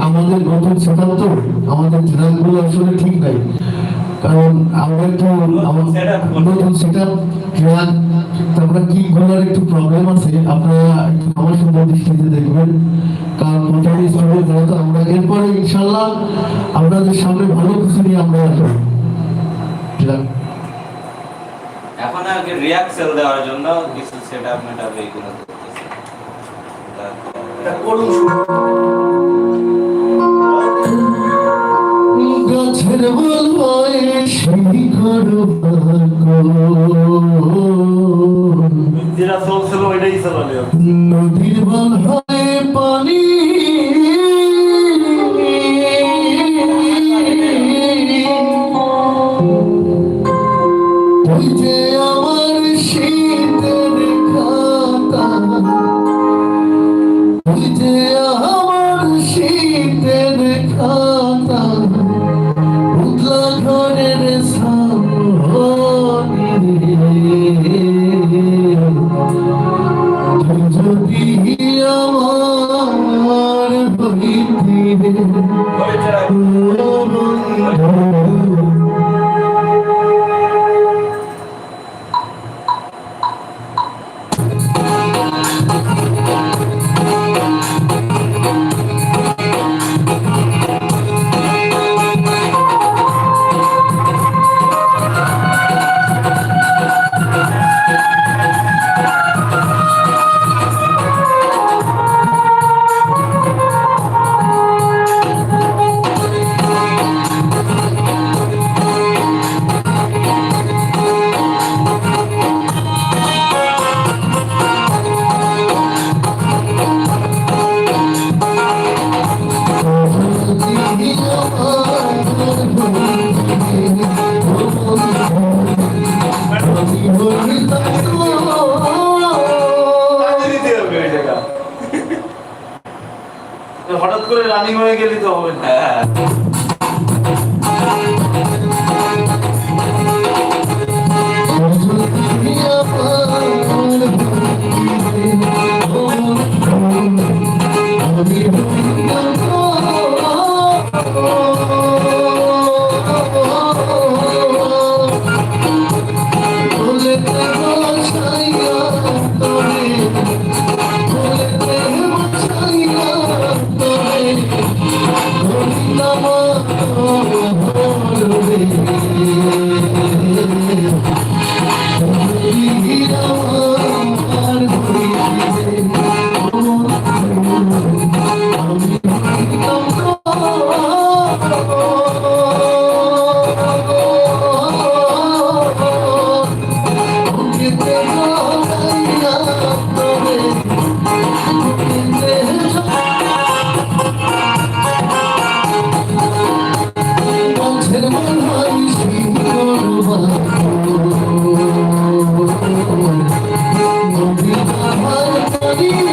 আমাদের নতুন সিদ্ধান্ত আমাদের ট্রাকগুলো আসলে ঠিক নাই, কারণ আমরা একটু নতুন সেটআপ ট্রাক, তারপরে কিকগুলোর একটু প্রবলেম আছে। আপনারা আমার সুন্দর দৃষ্টিতে দেখবেন, কারণ মোটামুটি স্টুডেন্ট যেহেতু আমরা এরপরে ইনশাল্লাহ আপনাদের সামনে ভালো কিছু নিয়ে আমরা আসবো। এখন আগে রিয়াক্ট সেল দেওয়ার জন্য কিছু সেটআপ মেটআপ এইগুলো করতেছি। গাছের বল হয় সেই করো নদীর বল হয় পানি, ওই যে আমার শীতের খাতা, ওই যে আমার শীতের খাতা, উতলা ঘরের সামনে যদি আমার হইতে হঠাৎ করে রানিং হয়ে গেলি তো হবে না। Thank you.